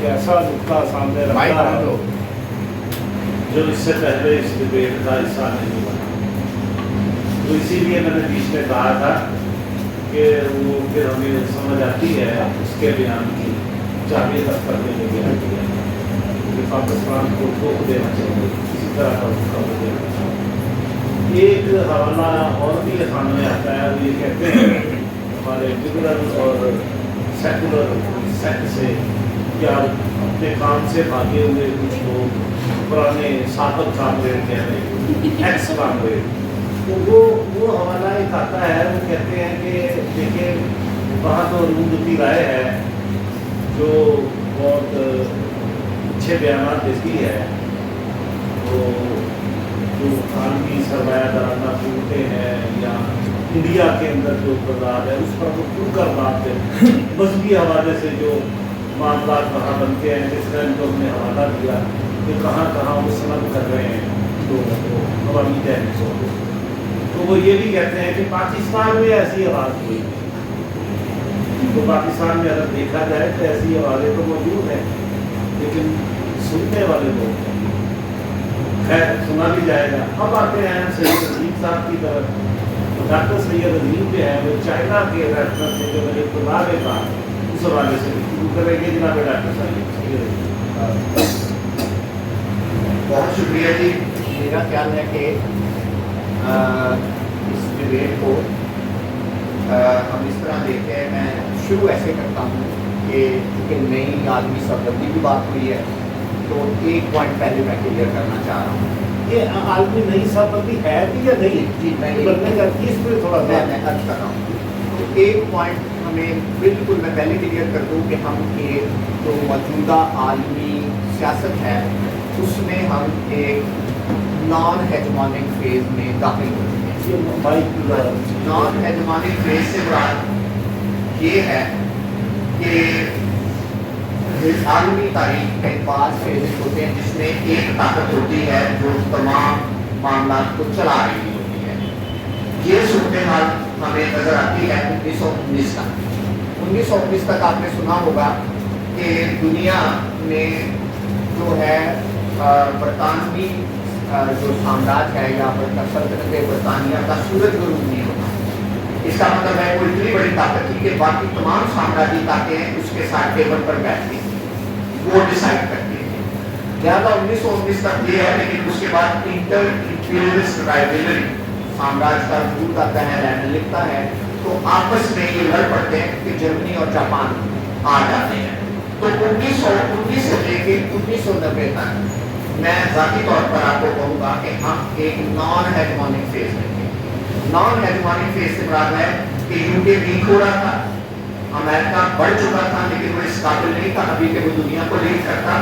ایسا نقطہ سامنے رکھا ہے جو اس سے پہلے اس ڈبیٹ کا حصہ نہیں بنا. تو اسی لیے میں نے بیچ میں کہا تھا کہ وہ پھر ہمیں سمجھ آتی ہے اس کے بیان کی چابی دفتر دینے کی آتی ہے کہ پاکستان کو روک دینا چاہیے, کسی طرح کا اس کا روک دینا چاہیے. ایک حوالہ اور بھی سامنے آتا ہے, وہ یہ کہتے ہیں ہمارے لبرل اور سیکولر سیکٹ سے کیا اپنے کام سے بھاگے ہوئے کچھ لوگ پرانے سابق کامریڈ کہہ رہے ہیں, ایکس کامریڈ, تو وہ حوالہ ایک آتا ہے. وہ کہتے ہیں کہ دیکھیں وہاں تو روندتی رائے ہے جو بہت اچھے بیانات دیتی ہے, تو جو عالمی سرمایہ دارانہ قوتیں ہیں یا انڈیا کے اندر جو اقتدار ہے اس پر وہ کھل کر بات ہے. مذہبی حوالے سے جو معاملات وہاں بنتے ہیں, جس کا ان کو ہم نے حوالہ دیا کہ کہاں کہاں وہ سند کر رہے ہیں لوگوں کو عوامی تحریکوں کو, تو وہ یہ بھی کہتے ہیں کہ پاکستان میں ایسی آواز ہوئی, تو پاکستان میں اگر دیکھا جائے تو ایسی آوازیں تو موجود ہیں لیکن سننے والے لوگ ہیں. خیر سنا بھی جائے گا. اب آتے ہیں سید عظیم صاحب کی طرف. ڈاکٹر سید عظیم جو ہے وہ چائنا کے ریفرنس سے جو میرے اطلاع میں تھا اس حوالے سے شروع کریں گے. جناب ڈاکٹر صاحب بہت شکریہ جی. میرا خیال ہے کہ اس ڈبیٹ کو ہم اس طرح دیکھتے ہیں. میں شروع ایسے کرتا ہوں کہ نئی عالمی سربلندی کی بات ہوئی ہے, تو ایک پوائنٹ پہلے میں کلیئر کرنا چاہ رہا ہوں. یہ عالمی نئی سربلندی ہے بھی یا نہیں؟ جی میں اس پہ تھوڑا میں عرض کر رہا ہوں. تو ایک پوائنٹ ہمیں بالکل میں پہلے کلیئر کر دوں کہ ہم ایک جو موجودہ عالمی سیاست ہے اس میں ہم ایک نان ہیجمونک فیز میں داخل ہو چکے ہیں. نان ہیجمونک فیز سے مراد یہ ہے کہ عالمی تاریخ کے بعض فیزز ہوتے ہیں جس میں ایک طاقت ہوتی ہے جو تمام معاملات کو چلا رہی ہوتی ہے. یہ صورتحال ہمیں نظر آتی ہے 1919 تک. 1919 تک آپ نے سنا ہوگا کہ دنیا میں جو ہے برطانوی جو سامراج ہے یا سلطنت برطانیہ کا سورج غروب نہیں ہوتا. اس کا مطلب ہے وہ اتنی بڑی طاقت تھی کہ باقی تمام سامراجی طاقتیں اس کے ساتھ ٹیبل پر بیٹھتی تھی, وہ ڈیسائیڈ کرتی تھی. لہٰذا 1919 تک یہ ہے, لیکن اس کے بعد انٹر امپیریلسٹ رائیولری سامراج کا وجود آتا ہے, لینڈ لکھتا ہے, تو آپس میں یہ لڑ پڑتے ہیں کہ جرمنی اور جاپان آ جاتے ہیں. تو 1919 سے لے کے 1990 تک میں ذاتی طور پر آپ کو کہوں گا کہ ہم ایک نان ہیجمونک فیز میں تھے. نان ہیجمونک فیز سے مراد ہے کہ یو کے ویک ہو رہا تھا, امریکہ بڑھ چکا تھا لیکن وہ اس قابل نہیں تھا ابھی کہ وہ دنیا کو لیڈ کرتا.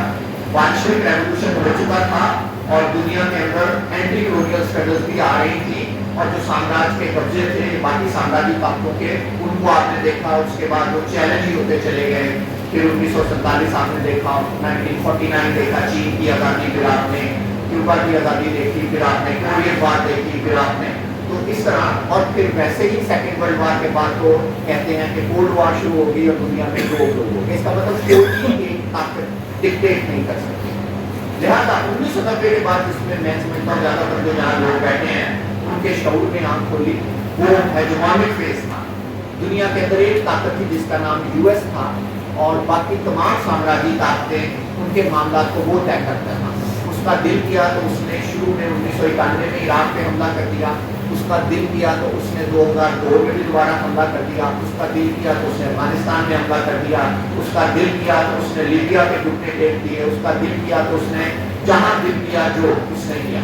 بولشوک ریولوشن ہو چکا تھا اور دنیا کے اندر اینٹی کولونیل اسٹرگلز بھی آ رہی تھی, اور جو سامراج کے قبضے تھے باقی سامراجی طاقتوں کے ان کو آپ نے دیکھا. اس کے بعد وہ چیلنج ہی ہوتے چلے گئے. پھر 1947 آپ نے دیکھا, 1949 دیکھا چین کی آزادی, پھر آپ نے کیوبا کی آزادی دیکھی, پھر آپ نے کورین وار دیکھی, پھر آپ نے تو اس طرح. اور پھر ویسے ہی سیکنڈ ورلڈ وار کے بعد تو کہتے ہیں کہ کولڈ وار شروع ہوگی اور دنیا میں دو لوگ ہو گئے. اس کا مطلب کوئی ایک طاقت ڈکٹیٹ نہیں کر سکتی. لہٰذا 1990 کے بعد جس میں میں سمجھتا ہوں زیادہ تر جو جہاں لوگ بیٹھے ہیں ان کے شعور میں آنکھ کھولی, وہ ہیجمونک فیز تھا. دنیا کے اندر ایک طاقت تھی جس کا نام یو ایس تھا, اور باقی تمام سامراجی طاقتیں ان کے معاملات کو وہ طے کرتا تھا. اس کا دل کیا تو اس نے شروع میں 1991 میں عراق پہ حملہ کر دیا. اس کا دل کیا تو اس نے 2002 میں بھی دوبارہ حملہ کر دیا. اس کا دل کیا تو اس نے افغانستان میں حملہ کر دیا. اس کا دل کیا تو اس نے لیبیا کے گھٹنے ٹیک دیے. اس کا دل کیا تو اس نے جہاں دل کیا جو اس نے کیا.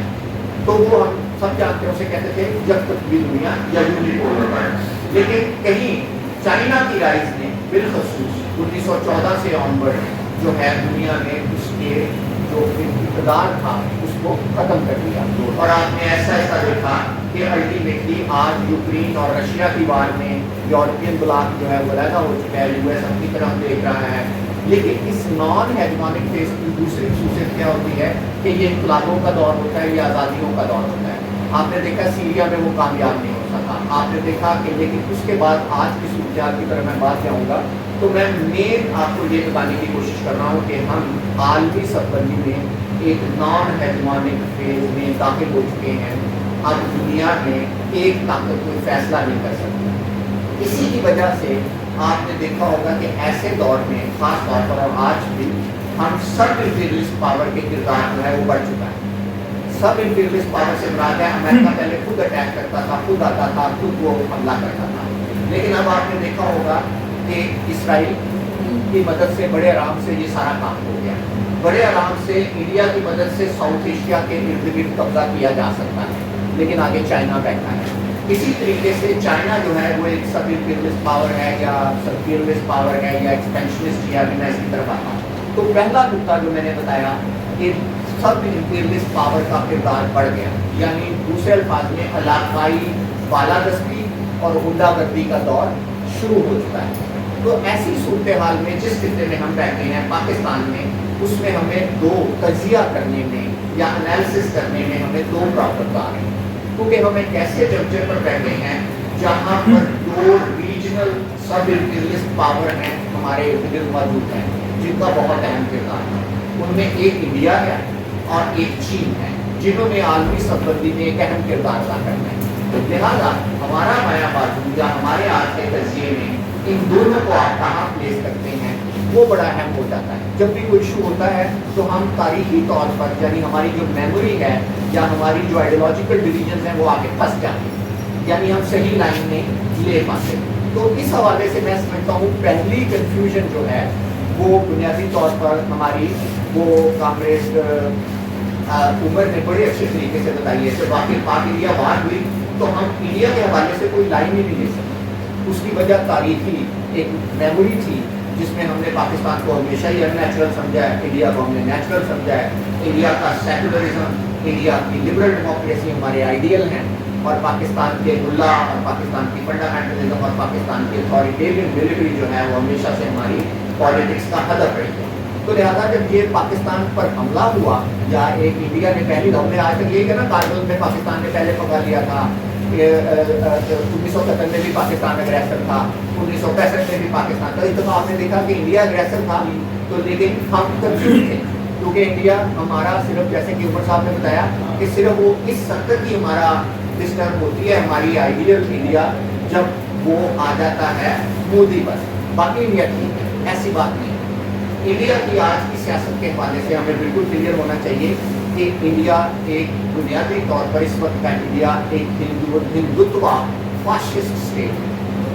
تو وہ ہم سب جانتے ہیں, اسے کہتے تھے جب تک بھی دنیا یا یونیپولر. لیکن کہیں چائنا کی رائز نے بالخصوص 1914 سے آنورڈ جو ہے دنیا میں اس کے جو اقتدار تھا اس کو ختم کر دیا. اور آپ نے ایسا دیکھا کہ الٹیمیٹلی آج یوکرین اور رشیا کی وار میں یورپین بلاک جو ہے وہ علیحدہ ہو چکا ہے, یو ایس اپنی طرف دیکھ رہا ہے. لیکن اس نان ہیجمونک فیز کی دوسری خصوصیت کیا ہوتی ہے کہ یہ انقلابوں کا دور ہوتا ہے, یہ آزادیوں کا دور ہوتا ہے. آپ نے دیکھا سیریا میں وہ کامیاب نہیں ہو सा था, आपने देखा कि, लेकिन उसके बाद आज की सूरत की तरफ मैं बात जाऊँगा, तो मैं मेन आपको ये बताने की कोशिश कर रहा हूँ कि हम आलमी सरबंदी में एक नॉन हेजमोनिक फेज में दाखिल हो चुके हैं। अब दुनिया में एक ताकत कोई फैसला नहीं कर सकती। इसी की वजह से आपने देखा होगा कि ऐसे दौर में खास तौर पर और आज भी हम सब इंपीरियलिस्ट पावर के किरदार जो है वो बढ़ चुका है। सब इंपीरियलिस्ट पावर से मुराद है अमेरिका पहले खुद अटैक करता था, खुद आता था, खुद वो हमला करता था, लेकिन अब आपने देखा होगा कि इसराइल की मदद से बड़े आराम से ये सारा काम हो गया। बड़े आराम से इंडिया की मदद से साउथ एशिया के इर्द गिर्द कब्जा किया जा सकता है, लेकिन आगे चाइना बैठा है। इसी तरीके से चाइना जो है वो एक सब इंपीरियलिस्ट पावर है या सब इंपीरियलिस्ट पावर है या एक्सपेंशनिस्ट, या मैं इसकी तरफ आता हूँ। तो पहला नुकता जो मैंने बताया कि सब इंपीरियलिस्ट पावर का किरदार बढ़ गया, यानी दूसरे अल्फाज में इलाकाई बालादस्ती और गुंडागर्दी का दौर शुरू हो चुका है। तो ऐसी सूरत हाल में जिस खिते में हम रहते हैं पाकिस्तान में, उसमें हमें दो तजिया करने में या एनालिसिस करने में हमें दो प्रॉब्लम आ रही हैं, क्योंकि हम एक ऐसे जगह पर बैठे हैं जहाँ पर दो रीजनल सब इंपीरियलिस्ट पावर हैं हमारे इर्द गिर्द मौजूद हैं, जिनका बहुत अहम किरदार है। उनमें एक इंडिया है और एक चीन है, जिन्होंने आलमी संबंधी में एक अहम किरदार अदा करना है। लिहाजा हमारा माया बाजू या हमारे आज के तजिए में इन दोनों को आप कहाँ प्लेस करते हैं वो बड़ा अहम हो जाता है। जब भी कोई इशू होता है तो हम तारीखी तौर पर, यानी हमारी जो मेमोरी है या हमारी जो आइडियोलॉजिकल डिवीजन है वो आगे फंस जाते हैं, यानी हम सही लाइन में ले पाते। तो इस हवाले से मैं समझता हूँ पहली कन्फ्यूजन जो है वो बुनियादी तौर पर हमारी वो कांग्रेस उमर ने बड़े अच्छे तरीके से बताई है। जब आखिर पाक इंडिया बात हुई तो हम इंडिया के हवाले से कोई लाइन ही नहीं ले सकते। उसकी वजह तारीखी एक मेमोरी थी जिसमें हमने पाकिस्तान को हमेशा ही अननेचुरल समझा है, इंडिया को हमने नेचुरल समझा है। इंडिया का सेकुलरिज्म, इंडिया की लिबरल डेमोक्रेसी हमारे आइडियल हैं, और पाकिस्तान के मुल्ला और पाकिस्तान की फंडामेंटलिज्म और पाकिस्तान की अथॉरिटेरियन मिलिट्री जो है वो हमेशा से हमारी पॉलिटिक्स का हदफ रही है। तो लिहाजा जब ये पाकिस्तान पर हमला हुआ या एक इंडिया ने पहली हमले आज तक ये ना कारगिल में पाकिस्तान ने पहले पकड़ लिया था, 1971 में भी पाकिस्तान अग्रेसर था, 1965 में भी पाकिस्तान था। इतना आपने देखा कि इंडिया अग्रेसर था, तो लेकिन हम कंफ्यूज थे क्योंकि इंडिया हमारा सिर्फ, जैसे कि उमर साहब ने बताया कि सिर्फ वो इस सत्तर की हमारा डिस्टर्ब होती है हमारी आइडियल इंडिया जब वो आ जाता है मोदी पर, बाकी इंडिया ठीक है, ऐसी बात नहीं। इंडिया की आज की सियासत के हवाले से हमें बिल्कुल क्लियर होना चाहिए कि इंडिया एक बुनियादी तौर पर इस वक्त का इंडिया एक हिंदुत्व फाशिस्ट स्टेट है,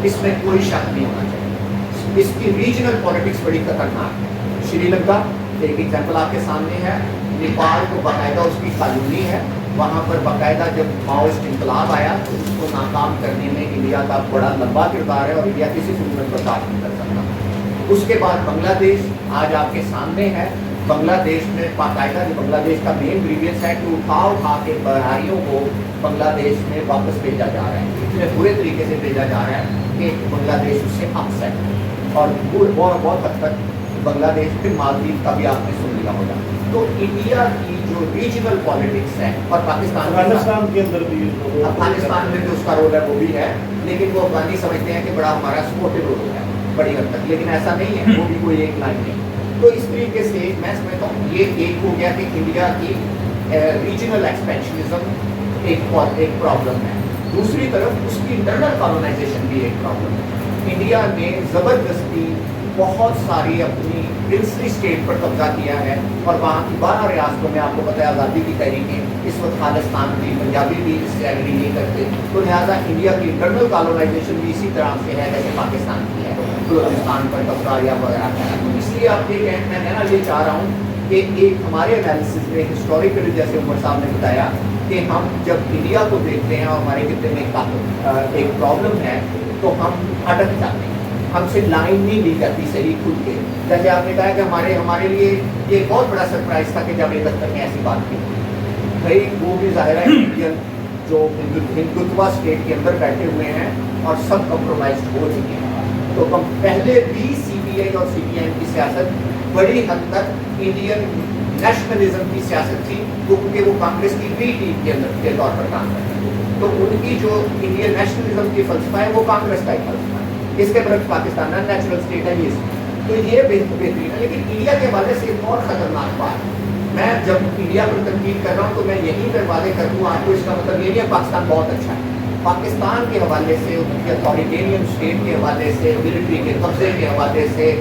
इसमें कोई शक नहीं होना चाहिए। इसकी रीजनल पॉलिटिक्स बड़ी खतरनाक है। श्रीलंका एक एग्जाम्पल आपके सामने है, नेपाल को बाकायदा उसकी कॉलोनी है, वहाँ पर बाकायदा जब माओइस्ट इनकलाब आया तो उसको नाकाम करने में इंडिया का बड़ा लंबा किरदार है और इंडिया किसी सूरत बर्दाश्त नहीं कर सकता। उसके बाद बांग्लादेश आज आपके सामने है। बांग्लादेश में बाकायदा जो बांग्लादेश का मेन ग्रीवियंस है कि उठा के बहारियों को बांग्लादेश में वापस भेजा जा रहा है, इतने बुरे तरीके से भेजा जा रहा है कि बांग्लादेश उससे अपसेट है और बहुत हद तक बांग्लादेश फिर मालदीव का भी आपने सुन लिया होगा। तो इंडिया की जो रीजनल पॉलिटिक्स है और अफगानिस्तान के अंदर भी, अफगानिस्तान में जो उसका रोल है वो भी है, लेकिन वो अफगानी समझते हैं कि बड़ा हमारा सपोर्टिव रोल है बड़ी हद तक, लेकिन ऐसा नहीं है, वो भी कोई एक लाइन नहीं। तो इस तरीके से मैं समझता हूँ ये एक हो गया कि इंडिया की रीजनल एक्सपेंशनिज्म एक प्रॉब्लम है। दूसरी तरफ उसकी इंटरनल कॉलोनाइजेशन भी एक प्रॉब्लम है। इंडिया ने ज़बरदस्ती बहुत सारी अपनी प्रिंसली स्टेट पर कब्जा किया है और वहाँ की 12 रियासतों में आपको पता है आज़ादी की तहरीकें इस वक्त खालिस्तान भी, पंजाबी भी इससे एग्री नहीं करते। तो लिहाजा इंडिया की इंटरनल कॉलोनाइजेशन भी इसी तरह से है जैसे पाकिस्तान की है, बलूचिस्तान पर कब्जा या वगैरह है। तो इसलिए आप ये मैं कहना ये चाह रहा हूँ कि एक हमारे एनालिसिस में हिस्टोरिकली जैसे उमर साहब ने बताया कि हम जब इंडिया को देखते हैं और हमारे खिते में एक प्रॉब्लम है तो हम अटक जाते हैं, हमसे लाइन नहीं ली जाती सही खुल के। जैसे आपने कहा कि हमारे लिए ये बहुत बड़ा सरप्राइज था कि जब एक दफ्तर ने ऐसी बात की भाई, वो भी जाहिर है इंडियन जो हिंदुत्व स्टेट के अंदर बैठे हुए हैं और सब कम्प्रोमाइज हो चुके हैं। तो पहले भी CPI और CPM की सियासत बड़ी हद तक इंडियन नेशनलिज्म की सियासत थी, क्योंकि वो कांग्रेस की बी टीम के अंदर के तौर पर काम करते थे। تو ان کی جو انڈین نیشنلزم کی فلسفہ ہے وہ کانگریس کا ایک فلسفہ ہے، اس کے برعکس پاکستان نیچرل اسٹیٹ ہے یہ، تو یہ بہترین ہے۔ لیکن انڈیا کے حوالے سے ایک اور خطرناک بات، میں جب انڈیا پر تنقید کر رہا ہوں تو میں یہیں پر واضح کر دوں آپ کو، اس کا مطلب یہ نہیں ہے پاکستان بہت اچھا ہے۔ پاکستان کے حوالے سے، ان کی اتھارٹیرین اسٹیٹ کے حوالے سے، ملٹری کے قبضے کے حوالے سے،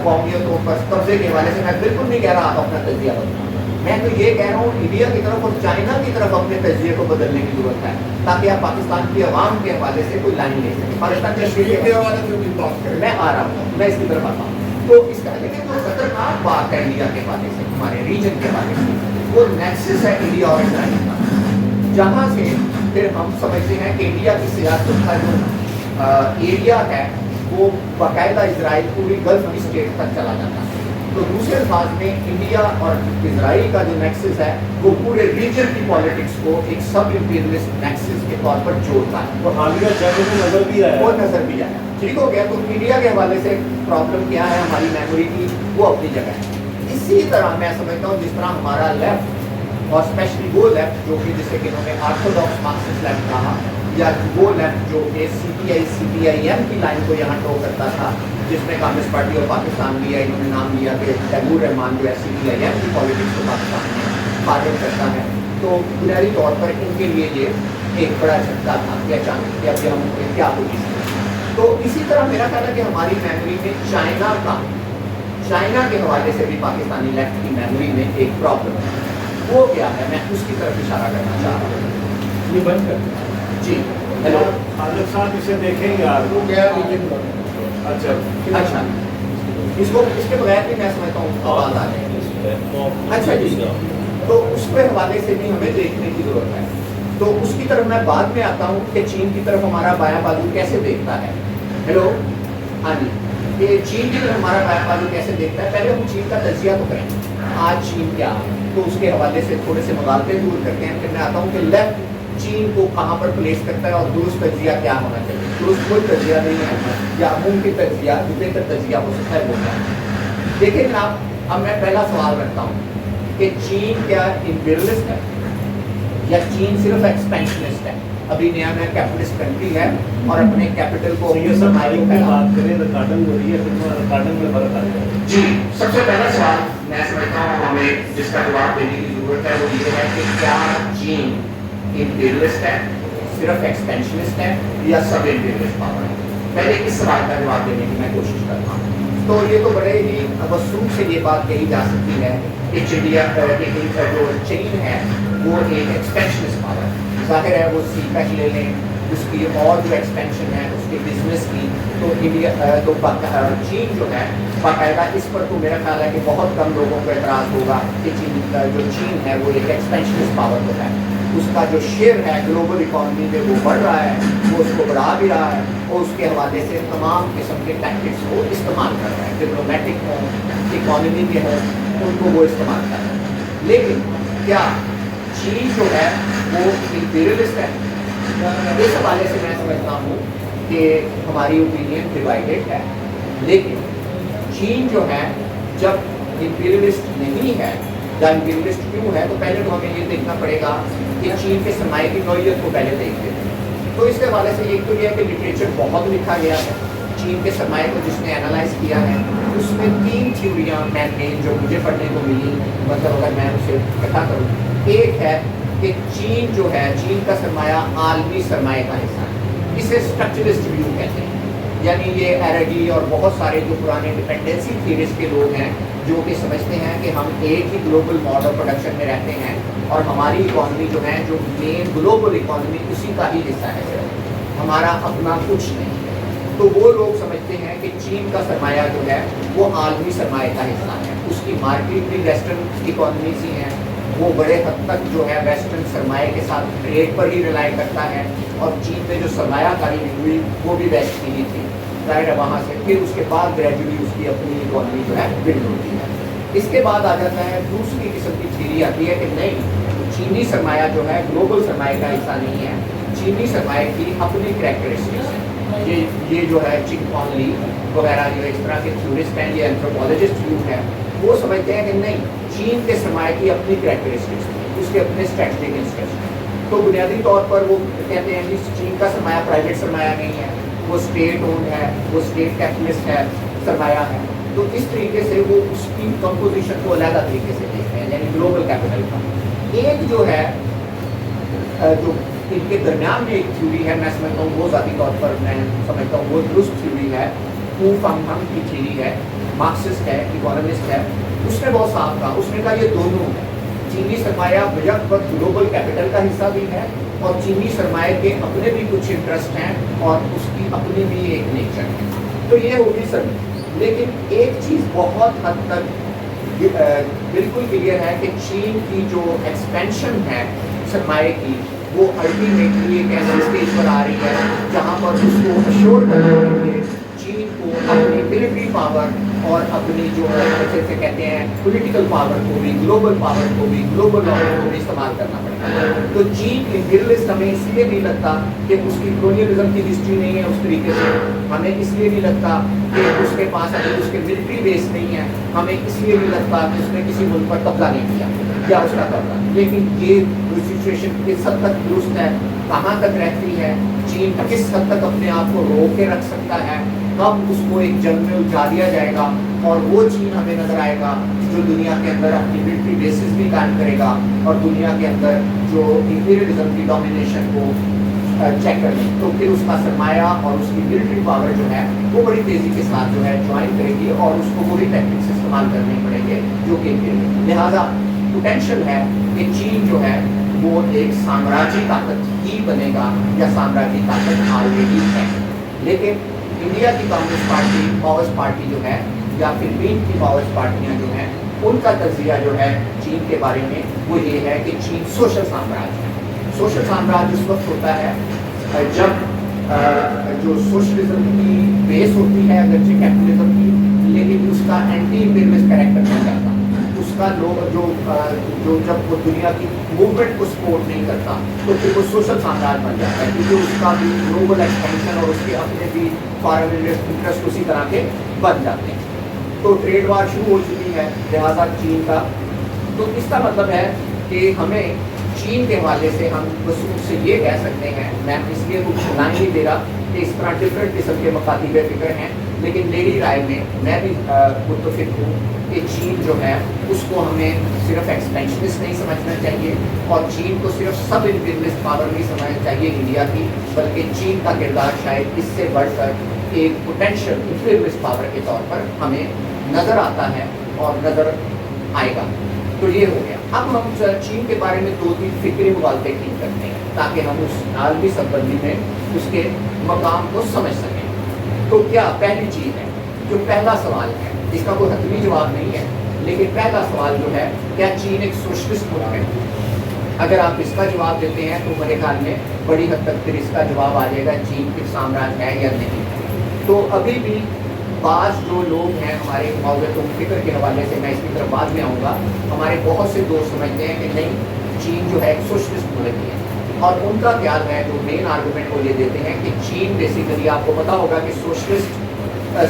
قومیتوں پر قبضے کے حوالے سے میں بالکل نہیں کہہ رہا آپ اپنا تجزیہ بدلیں، میں تو یہ کہہ رہا ہوں انڈیا کی طرف اور چائنا کی طرف اپنے تجزیے کو بدلنے کی ضرورت ہے، تاکہ آپ پاکستان کی عوام کے حوالے سے کوئی لائن لے سکیں۔ پاکستان کے حوالے سے میں آ رہا ہوں، میں اس کی طرف آتا ہوں، تو اس کا لیکن جو خطرناک بات ہے انڈیا کے حوالے سے، ہمارے ریجن کے حوالے سے، وہ نیکسس ہے انڈیا اور اسرائیل کا، جہاں سے پھر ہم سمجھتے ہیں کہ انڈیا کی سیاست کا جو ایریا ہے وہ باقاعدہ اسرائیل پوری گلف کی اسٹیٹ تک چلا جاتا ہے۔ تو دوسرے الفاظ میں انڈیا اور اسرائیل کا جو نیکسس ہے وہ پورے ریجن کی پالیٹکس کو ایک سب امپیریلسٹ نیکسس کے طور پر جوڑتا ہے، تو حالیہ جنگ میں نظر بھی آیا، وہ نظر بھی آیا۔ ٹھیک ہو گیا، تو انڈیا کے حوالے سے پرابلم کیا ہے ہماری میموری کی، وہ اپنی جگہ ہے۔ اسی طرح میں سمجھتا ہوں جس طرح ہمارا لیفٹ اور اسپیشلی وہ لیفٹ جو کہ جسے کہ انہوں نے آرتھوڈاکس مارکسسٹ لیفٹ کہا، یا وہ لیفٹ جو کہ سی پی آئی ایم کی لائن کو یہاں ٹو کرتا تھا، جس میں کانگریس پارٹی اور پاکستان لیا، انہوں نے نام لیا کہ تیمور رحمان جو ہے سی پی آئی ایم کی پالیٹکس کو پاکستان میں فارغ کرتا ہے، تو بنیادی طور پر ان کے لیے یہ ایک بڑا جھٹکا تھا کہ اچانک کہ اب ہم کیا ہوگی۔ تو اسی طرح میرا خیال ہے کہ ہماری میموری میں چائنا کے حوالے سے بھی پاکستانی لیفٹ کی میموری میں ایک پرابلم ہے، وہ کیا ہے، میں اس کی طرف اشارہ کرنا چاہ رہا ہوں۔ یہ بند کر جی ہیلو، خالد صاحب اسے دیکھیں گے آپ، وہ کیا ریجن اچھا اچھا اس کو اس کے بغیر بھی میں سمجھتا ہوں آواز آ جائے گی، اچھا جی، تو اس کے حوالے سے بھی ہمیں دیکھنے کی ضرورت ہے۔ تو اس کی طرف میں بعد میں آتا ہوں کہ چین کی طرف ہمارا بایاں بازو کیسے دیکھتا ہے۔ ہیلو، ہاں جی، کہ چین کی طرف ہمارا بایاں بازو کیسے دیکھتا ہے، پہلے ہم چین کا تجزیہ تو کریں، آج چین کیا ہے، تو اس کے حوالے سے تھوڑے سے مغالطے دور کرتے ہیں، پھر میں آتا ہوں کہ لیفٹ چین کو کہاں پر پلیس کرتا ہے اور درست تجزیہ کیا ہونا چاہیے۔ درست کوئی تجزیہ نہیں ہے، یا ممکن تجزیہ جو بہتر تجزیہ ہو سکتا ہے وہ کیا ہے۔ دیکھیں جناب، اب میں پہلا سوال رکھتا ہوں کہ چین کیا امپیریلسٹ ہے یا چین صرف ایکسپینشنسٹ ہے؟ ابھی نیا کیپٹلسٹ کنٹری ہے اور اپنے کیپٹل کو یہ سب بات کریں، ریکارڈنگ ہو رہی ہے، پھر ریکارڈنگ میں فرق آ جائے گا۔ جی، سب سے پہلا سوال میں سمجھتا ہوں ہمیں جس کا جواب دینے کی ضرورت ہے وہ یہ ہے کہ کیا چین امپیریلسٹ ہے، صرف ایکسپینشنسٹ ہے، یا سب امپیریلسٹ پاور ہے؟ پہلے اس سوال کا جواب دینے کی میں کوشش کرتا ہوں۔ تو یہ تو بڑے ہی وسوخ سے یہ بات کہی جا سکتی ہے کہ جو چین ہے وہ ایک ایکسپینشنسٹ پاور ہے۔ ظاہر ہے وہ سی پیک لے لیں، اس کی اور جو ایکسپینشن ہے اس کے بزنس کی، تو انڈیا تو چین جو ہے باقاعدہ اس پر تو میرا خیال ہے کہ بہت کم لوگوں کو اعتراض ہوگا کہ چین ہے وہ ایک ایکسپینشنسٹ پاور تو ہے، اس کا جو شیئر ہے گلوبل اکانومی میں وہ بڑھ رہا ہے، وہ اس کو بڑھا بھی رہا ہے، اور اس کے حوالے سے تمام قسم کے ٹیکٹکس کو استعمال کر رہا ہے، ڈپلومیٹک ہوں، اکانومی کے ہوں، ان کو وہ استعمال کر رہا ہے۔ لیکن کیا چین جو ہے وہ امپیریلسٹ ہے؟ اس حوالے سے میں سمجھتا ہوں کہ ہماری اوپینین ڈیوائیڈڈ ہے، لیکن چین جو ہے جب امپیریلسٹ نہیں ہے یا امپیریلسٹ کیوں ہے، تو پہلے تو ہمیں یہ دیکھنا پڑے گا کہ چین کے سرمایہ کی نوعیت کو پہلے دیکھتے ہیں۔ تو اس کے حوالے سے ایک تو یہ ہے کہ لٹریچر بہت لکھا گیا ہے چین کے سرمایہ کو، جس نے انالائز کیا ہے اس میں 3 تھیوریاں میں نے جو مجھے پڑھنے کو ملی، مطلب اگر میں اسے اکٹھا کروں، ایک ہے کہ چین جو ہے، چین کا سرمایہ عالمی سرمایہ کا حصہ ہے، اسے اسٹرکچرسٹ ویو کہتے ہیں، یعنی یہ ایرڈی اور بہت سارے جو پرانے ڈپینڈنسی تھیریز کے لوگ ہیں جو کہ سمجھتے ہیں کہ ہم ایک ہی گلوبل موڈ آف پروڈکشن میں رہتے ہیں اور ہماری اکانومی جو ہے، جو مین گلوبل اکانومی اسی کا ہی حصہ ہے، ہمارا اپنا کچھ نہیں ہے۔ تو وہ لوگ سمجھتے ہیں کہ چین کا سرمایہ جو ہے وہ عالمی سرمایہ کا حصہ ہے، اس کی مارکیٹ بھی ویسٹرن اکانومیز ہی ہیں، وہ بڑے حد تک جو ہے ویسٹرن سرمایہ کے ساتھ ٹریڈ پر ہی ریلائی کرتا ہے، اور چین میں جو سرمایہ کاری ہوئی وہ بھی ویسٹ کی ہی تھی، ظاہر ہے وہاں سے پھر اس کے بعد گریجولی اس کی اپنی اکانومی جو ہے بلڈ ہوتی ہے۔ اس کے بعد آ جاتا ہے دوسری قسم کی تھیوری آتی ہے کہ نہیں، چینی سرمایہ جو ہے گلوبل سرمایہ کا حصہ نہیں ہے، چینی سرمایہ کی اپنی کریکٹرسٹکس ہیں۔ یہ جو ہے چنگ پانگ لی وغیرہ جو اس طرح کے تھیورسٹ ہیں، یہ اینتھروپولوجسٹ ویو ہے، وہ سمجھتے ہیں کہ نہیں، چین کے سرمایہ کی اپنی کریکٹرسٹکس ہیں، اس کے اپنے اسٹریٹجک انٹرسٹ ہیں۔ तो बुनियादी तौर पर वो कहते हैं कि चीन का सरमाया प्राइवेट सरमाया नहीं है, वो स्टेट ओन है, वो स्टेट कैपिटलिस्ट है, सरमाया है। तो इस तरीके से वो उसकी कंपोजिशन को अलग तरीके से देखते हैं, यानी ग्लोबल कैपिटल का। एक जो है जो इनके दरमियान में एक थ्योरी है, मैं समझता हूँ वो ज़ाती तौर पर मैं समझता हूँ वो दुरुस्त थ्योरी है, हू फंग की थ्योरी है, मार्क्सिस्ट है, इकोनॉमिस्ट है। उसने बहुत साफ कहा, उसने कहा ये दोनों है, चीनी सरमाया बेशक ग्लोबल कैपिटल का हिस्सा भी है और चीनी सरमाए के अपने भी कुछ इंटरेस्ट हैं और उसकी अपनी भी एक नेचर है। तो ये होगी सर, लेकिन एक चीज़ बहुत हद तक बिल्कुल क्लियर है कि चीन की जो एक्सपेंशन है सरमाए की, वो अल्टीमेटली एक ऐसे स्टेज पर आ रही है जहाँ पर उसको अश्योर करने के लिए चीन को अपनी मिलिट्री पावर और अपनी जो जैसे कहते हैं पॉलिटिकल पावर को भी, ग्लोबल पावर को भी, ग्लोबल नॉलेज को भी इस्तेमाल करना पड़ेगा। तो चीन इंपीरियलिस्ट हमें इसलिए नहीं लगता कि उसकी कॉलोनियलिज्म की हिस्ट्री नहीं है उस तरीके से, हमें इसलिए नहीं लगता कि उसके पास अभी उसके मिलिट्री बेस नहीं है, हमें इसलिए नहीं लगता कि उसने किसी मुल्क पर कब्जा नहीं किया या उसका कब्जा। लेकिन ये सिचुएशन किस हद तक दुरुस्त है, कहाँ तक रहती है, चीन किस हद तक अपने आप को रोक के रख सकता है, कब उसको एक जंग में उलझा दिया जाएगा और वो चीन हमें नजर आएगा जो दुनिया के अंदर अपनी मिलिट्री बेसिस भी कायम करेगा और दुनिया के अंदर जो इंपीरियलिज्म की डोमिनेशन को चेक करने, तो फिर उसका सरमाया और उसकी मिलिट्री पावर जो है वो बड़ी तेज़ी के साथ जो है ज्वाइन करेगी और उसको वही टैक्टिक्स इस्तेमाल करने पड़ेंगे जो कि लिहाजा पोटेंशियल है कि चीन जो है वो एक साम्राज्यी ताकत ही बनेगा या साम्राज्यी ताकत ऑलरेडी है। लेकिन इंडिया की कम्युनिस्ट पार्टी, माओवास्ट पार्टी जो है या फिलीपीन की माओवास्ट पार्टियाँ जो हैं, उनका तज़किया जो है चीन के बारे में वो ये है कि चीन सोशल साम्राज्य है। सोशल साम्राज्य उस वक्त होता है जब जो सोशलिज्म की बेस होती है अगरचे कैपिटलिज्म की, लेकिन उसका एंटी इंपीरियलिस्ट कैरेक्टर नहीं जाता, उसका लोग जो जब वो दुनिया की मूवमेंट को सपोर्ट नहीं करता तो फिर वो सोशल साम्राज्य बन जाता है, क्योंकि उसका भी ग्लोबल एक्सपेंशन और उसके अपने भी फॉरेन इंटरेस्ट उसी तरह के बन जाते हैं। तो ट्रेड वार शुरू हो चुकी है लिहाजा चीन का, तो इसका मतलब है कि हमें चीन के हवाले से हम वसूल से ये कह सकते हैं, मैं इसलिए कुछ लाइन नहीं दे रहा कि इस तरह डिफरेंट किस्म के मकातीब फिक्र हैं, लेकिन मेरी राय में मैं भी मुत्तफिक हूँ कि चीन जो है उसको हमें सिर्फ एक्सपेंशनिस्ट नहीं समझना चाहिए और चीन को सिर्फ सब इंपीरियलिस्ट पावर नहीं समझना चाहिए इंडिया की, बल्कि चीन का किरदार शायद इससे बढ़कर एक पोटेंशियल इंपीरियलिस्ट पावर के तौर पर हमें नज़र आता है और नज़र आएगा। तो ये हो गया। अब हम चीन के बारे में 2-3 फिक्री मुगालते ठीक करते हैं ताकि हम उस आलमी संबंधी में उसके मकाम को समझ सकें। तो क्या पहली चीज़ है, जो पहला सवाल है, इसका कोई हतमी जवाब नहीं है, लेकिन पहला सवाल जो है क्या चीन एक सोशलिस्ट मुल्क है? अगर आप इसका जवाब देते हैं तो मेरे ख्याल में बड़ी हद तक फिर इसका जवाब आ जाएगा चीन फिर साम्राज्य है या नहीं है। तो अभी भी बाज़ जो लोग हैं हमारे माओवादी फिक्र के हवाले से, मैं इसकी तरफ बाद में आऊँगा, हमारे बहुत से दोस्त समझते हैं कि नहीं चीन जो है एक सोशलिस्ट मुल्क है, और उनका ख्याल है जो मेन आर्गूमेंट वो ये देते हैं कि चीन बेसिकली आपको पता होगा कि सोशलिस्ट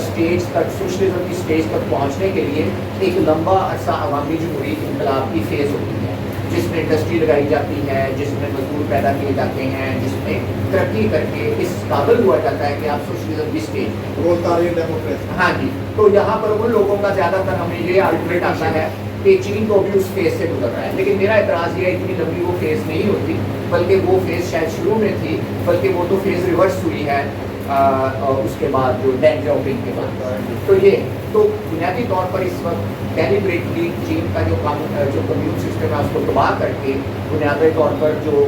स्टेज तक, सोशलिज्म की स्टेज तक पहुँचने के लिए एक लंबा अरसा अवामी जमहूरी इनकलाब की फेज़ होती है, जिसमें इंडस्ट्री लगाई जाती है, जिसमें मजदूर पैदा किए जाते हैं, जिसमें तरक्की करके इस काबिल हुआ जाता है कि आप सोशलिज्म की स्टेज डेमोक्रेसी। हाँ जी, तो यहाँ पर उन लोगों का ज़्यादातर हमें ये आर्गूमेंट आता है कि चीन को भी उस फेज़ से गुजर रहा है, लेकिन मेरा एतराज़ ये इतनी लंबी वो फेज़ नहीं होती, बल्कि वो फेज़ शायद शुरू में थी, बल्कि वो तो फेज़ रिवर्स हुई है और उसके बाद जो डेंग जॉपिंग के बाद। तो ये तो बुनियादी तौर पर इस वक्त डेलिबरेटली चीन का जो कम्यून सिस्टम है उसको तबाह करके बुनियादी तौर पर जो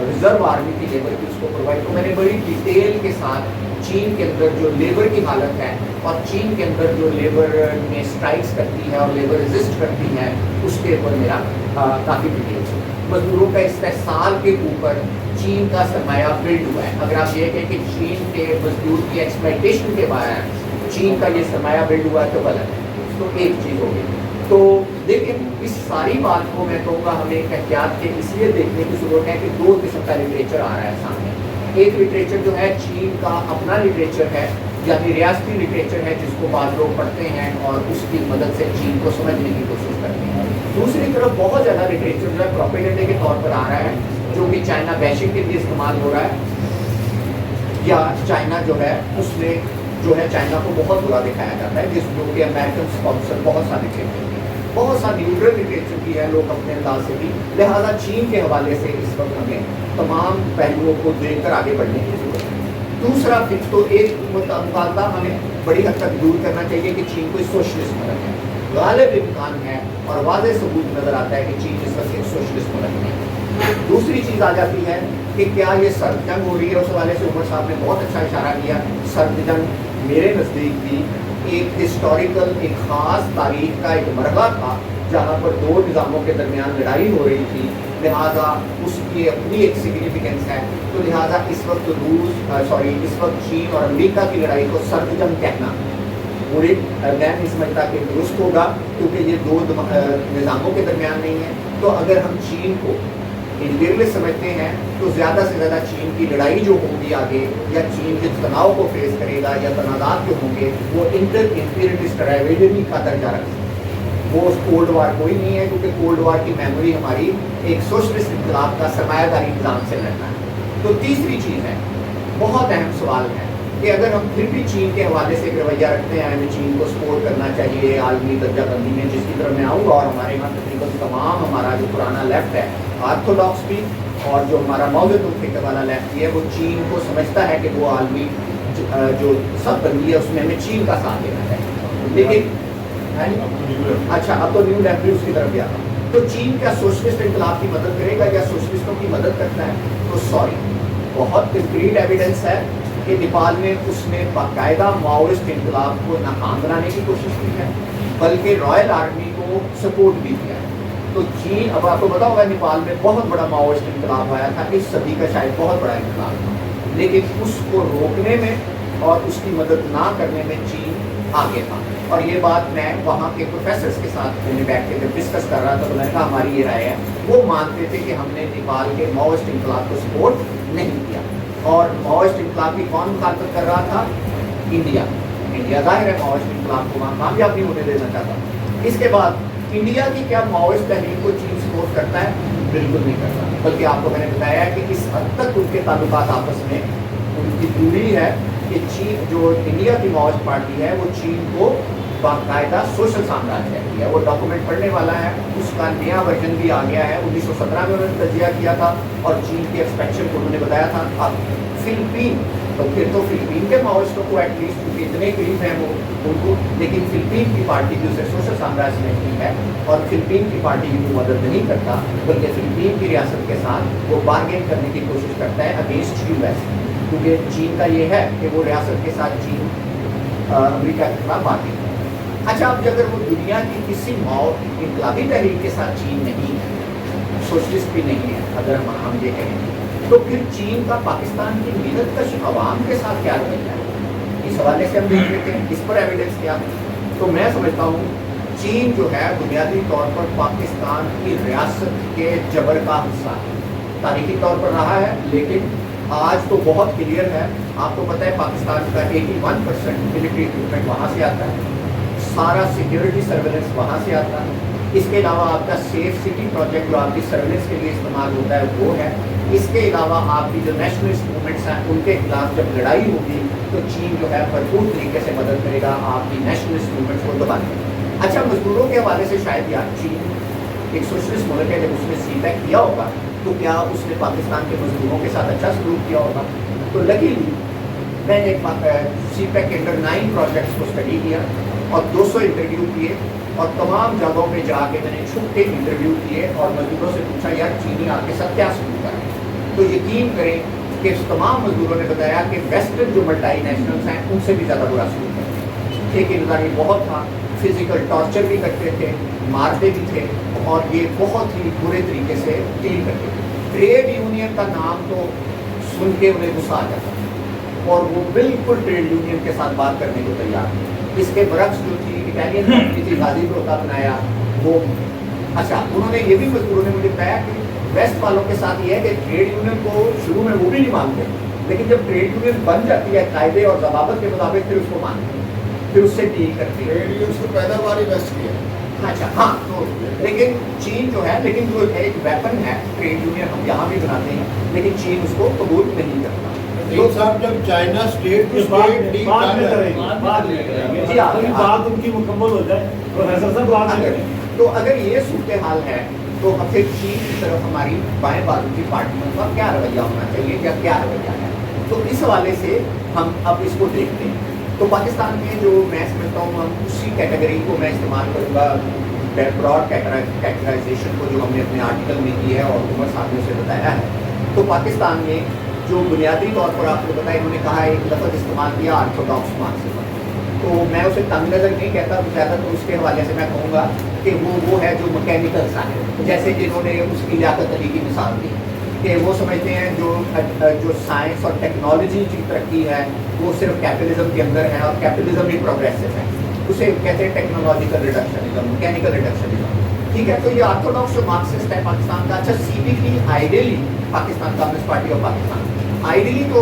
रिजर्व आर्मी की लेबर की उसको प्रोवाइड, तो मैंने बड़ी डिटेल के साथ चीन के अंदर जो लेबर की हालत है और चीन के अंदर जो लेबर में स्ट्राइक्स करती है और लेबर रेजिस्ट करती है उसके ऊपर मेरा काफ़ी डिटेल्स है। मजदूरों का इस्तेहसाल के ऊपर चीन का सरमाया बिल्ड हुआ है। अगर आप ये कहें कि चीन के मजदूर की एक्सप्लॉयटेशन के बाद चीन का ये सरमाया बिल्ड हुआ है तो गलत है। तो एक चीज़ हो गई। तो लेकिन इस सारी बात को मैं कहूँगा हमें एक एहतियात के इसलिए देखने की ज़रूरत है कि 2 किस्म का लिटरेचर आ रहा है सामने। एक लिटरेचर जो है चीन का अपना लिटरेचर है, यानी रियासती लिटरेचर है जिसको बाद लोग पढ़ते हैं और उसकी मदद से चीन को समझने की कोशिश करते हैं। दूसरी तरफ बहुत ज़्यादा लिटरेचर जो है प्रोपेगेंडे के तौर पर आ रहा है जो कि चाइना बैशिंग के लिए इस्तेमाल हो रहा है, या चाइना जो है उसने जो है चाइना को बहुत बुरा दिखाया जाता है, जिस जो कि अमेरिकन स्पॉन्सर बहुत सारे कहते हैं, बहुत सा न्यूट्रल भी देख चुकी है लोग अपने अंदाज से भी। लिहाजा चीन के हवाले से इस वक्त हमें तमाम पहलुओं को देखकर आगे बढ़ने की जरूरत है। दूसरा फिक्स तो एक मुकाबला हमें बड़ी हद तक दूर करना चाहिए कि चीन कोई सोशलिस्ट मुल्क है, गालिब इम्कान है और वाज़ेह सबूत नज़र आता है कि चीन इस वक्त एक सोशलिस्ट मुल्क है। दूसरी चीज़ आ जाती है कि क्या ये सर्द जंग हो रही है, उस हवाले से उमर साहब ने बहुत अच्छा इशारा किया। सर्द जंग मेरे नज़दीक भी एक हिस्टोरिकल, एक ख़ास तारीख का एक मरहला था जहाँ पर दो निज़ामों के दरमियान लड़ाई हो रही थी, लिहाजा उसकी अपनी एक सिग्निफिकेंस है। तो लिहाजा इस वक्त इस वक्त चीन और अमेरिका की लड़ाई को सर्द जंग कहना पूरे मैं नहीं समझता कि दुरुस्त होगा, क्योंकि ये दो निज़ामों के दरमियान नहीं है। तो अगर हम चीन को इंटीरियरलिस्ट समझते हैं तो ज़्यादा से ज़्यादा चीन की लड़ाई जो होगी आगे, या चीन जिस तनाव को फेस करेगा या तनाज़ात जो होंगे, वो इंटर इंपीरियलिस्ट राइवलरी का दर्जा रखते हैं। वो कोल्ड वार कोई नहीं है, क्योंकि कोल्ड वार की मेमोरी हमारी एक सोशलिस्ट इनकलाब का सरमायादारी निज़ाम से लड़ना है। तो तीसरी चीज़ है, बहुत अहम सवाल है कि अगर हम फिर भी चीन के हवाले से एक रवैया रखते हैं, हमें चीन को सपोर्ट करना चाहिए आलमी दर्जा बंदी में, जिसकी तरफ मैं आऊँगा, और हमारे यहाँ तकरीबन तमाम हमारा जो पुराना लेफ्ट है, ऑर्थोडॉक्स भी, और जो हमारा मौजूद फिक्र वाला लेफ्ट भी है, वो चीन को समझता है कि वो आलमी जो सब बंदी है उसमें हमें चीन का साथ देना चाहिए। लेकिन अच्छा, अब तो न्यू लेफ्ट भी उसकी तरफ गया। तो चीन क्या सोशलिस्ट इनकलाब की मदद करेगा या सोशलिस्टों की मदद करता है? तो सॉरी, बहुत कंक्रीट एविडेंस है कि नेपाल में उसने बाकायदा माओइस्ट इनकलाब को नाकाम बनाने की कोशिश की है, बल्कि रॉयल आर्मी को सपोर्ट भी किया है। तो चीन, अब आपको पता होगा नेपाल में बहुत बड़ा माओइस्ट इनकलाब आया था, इस सदी का शायद बहुत बड़ा इनकलाब था, लेकिन उसको रोकने में और उसकी मदद ना करने में चीन आगे था। और ये बात मैं वहाँ के प्रोफेसर्स के साथ मैंने बैठ के जब डिस्कस कर रहा था तो मैंने कहा हमारी ये राय है, वो मानते थे कि हमने नेपाल के माओइस्ट इनकलाब को सपोर्ट नहीं किया। और माओइस्ट इनकलाब की कौन मुखालफत कर रहा था? इंडिया ज़ाहिर है माओइस्ट इनकलाब को वहाँ कामयाब नहीं होने देना चाहता। इसके बाद इंडिया की क्या माओइस्ट तहरीक को चीन सपोर्ट करता है? बिल्कुल नहीं करता, बल्कि आपको मैंने बताया कि इस हद तक उनके ताल्लुकात आपस में उनकी दूरी है कि चीन, जो इंडिया की माओइस्ट पार्टी है, वो चीन को बाकायदा सोशल साम्राज्य कहती है। वो डॉक्यूमेंट पढ़ने वाला है, उसका नया वर्जन भी आ गया है। 1917 में उन्होंने तजिया किया था और चीन के एक्सपेंशन को उन्होंने बताया था। अब फिलिपीन, तो फिर तो फिलिपीन के माओइस्टों को एटलीस्ट उनके इतने करीब हैं वो उनको, लेकिन फिलिपीन की पार्टी भी उसे सोशल साम्राज्य में नहीं है और फिलिपीन की पार्टी की कोई मदद नहीं करता, बल्कि फिलिपीन की रियासत के साथ वो बार्गेन करने की कोशिश करता है अगेंस्ट यूएस, क्योंकि चीन का ये है कि वो रियासत के साथ चीन अमेरिका के खिलाफ बार्गेन करता है। अच्छा, अब अगर वो दुनिया की किसी इनकलाबी तहरीक के साथ चीन नहीं है, सोशलिस्ट भी नहीं है, अगर हम ये कहें, तो फिर चीन का पाकिस्तान की मिलतकश अवाम के साथ क्या रवैया है? इस हवाले से हम देख लेते हैं, इस पर एविडेंस क्या है। तो मैं समझता हूँ चीन जो है बुनियादी तौर पर पाकिस्तान की रियासत के जबर का हिस्सा है, तारीखी तौर पर रहा है, लेकिन आज तो बहुत क्लियर है। आपको पता है पाकिस्तान का 81% मिलिट्री इक्विपमेंट वहाँ से आता है, सारा सिक्योरिटी सर्वेलेंस वहाँ से आता है। इसके अलावा आपका सेफ सिटी प्रोजेक्ट जो आपकी सर्वेलेंस के लिए इस्तेमाल होता है वो है। इसके अलावा आपकी जो नेशनलिस्ट मूवमेंट्स हैं उनके खिलाफ जब लड़ाई होगी तो चीन जो है भरपूर तरीके से मदद करेगा आपकी नेशनलिस्ट मूवमेंट्स को दबाने में। अच्छा, मजदूरों के हवाले से शायद यार चीन एक सोशलिस्ट मुल्क है, जब उसने सीपैक किया होगा तो क्या उसने पाकिस्तान के मजदूरों के साथ अच्छा सलूक किया होगा? तो लकीली मैंने एक सीपैक के अंडर 9 प्रोजेक्ट्स को स्टडी किया और 200 इंटरव्यू किए और तमाम जगहों पे जाके मैंने छुप के इंटरव्यू किए और मजदूरों से पूछा यार चीनी आपके साथ क्या सलूक कर रहे हैं? तो यकीन करें कि तमाम मजदूरों ने बताया कि वेस्टर्न जो मल्टी नेशनल्स हैं उनसे भी ज़्यादा बुरा सलूक करते हैं। ठेकेदारी बहुत था, फिजिकल टॉर्चर भी करते थे, मारते भी थे और ये बहुत ही बुरे तरीके से डील करते थे। ट्रेड यूनियन का नाम तो सुन के उन्हें गुस्सा आ जाता था और वो बिल्कुल ट्रेड यूनियन के साथ बात करने को तैयार थे। इसके बरक्स जो थी इटालियन कंपनी थी गाजीपुर का बनाया वो, अच्छा उन्होंने ये भी मजदूरों ने मुझे बताया कि वेस्ट वालों के साथ ये है कि ट्रेड यूनियन को शुरू में वो भी नहीं मानते, लेकिन जब ट्रेड यूनियन बन जाती है कायदे और जवाबत के मुताबिक फिर उसको मानते हैं, फिर उससे डील करते हैं। ट्रेड यूनियन की पैदावार ही वेस्ट की है। अच्छा हाँ, तो लेकिन चीन जो है, लेकिन जो एक वेपन है ट्रेड यूनियन हम यहाँ भी बनाते हैं, लेकिन चीन उसको कबूल नहीं करता। तो साहब जब China state to state deal बाद में कर रहा है, करेंगे, बाद में करेंगे। जी, हाँ, थोड़ी हाँ। बात उनकी मुकम्मल हो जाए प्रोफेसर साहब, बाद में अगर करेंगे। तो अगर ये सूरत हाल है तो अब फिर चीन की तरफ हमारी बाएं बाजू की पार्टियों का क्या रवैया होना चाहिए या क्या रवैया है, तो इस हवाले से हम अब इसको देखते हैं। तो पाकिस्तान में जो मैं समझता हूँ, हम उसी कैटेगरी को मैं इस्तेमाल करूँगा, ब्रॉड कैटेगराइजेशन को जो हमने अपने आर्टिकल में की है और उमर साहब ने उसे बताया है। तो पाकिस्तान में जो बुनियादी तौर पर आपको बताया, इन्होंने कहा एक लफ्ज़ इस्तेमाल किया ऑर्थोडॉक्स मार्क्सिज्म, तो मैं उसे तंग नज़र नहीं कहता, ज़्यादा तो उसके हवाले से मैं कहूँगा कि वो है जो मैकेनिकल सा है, जैसे जिन्होंने उसकी लियाकत अली की मिसाल दी कि वो समझते हैं जो साइंस और टेक्नोलॉजी की तरक्की है वो सिर्फ कैपिटलिज्म के अंदर है और कैपिटलिज्म ही प्रोग्रेसिव है, उसे कहते हैं टेक्नोलॉजिकल रिडक्शनिज्म, मैकेनिकल रिडक्शनिज्म। ठीक है, तो ये ऑर्थोडॉक्स जो मार्क्सिस्ट है पाकिस्तान का। अच्छा, CPP ideally Pakistan communist party of Pakistan ideally तो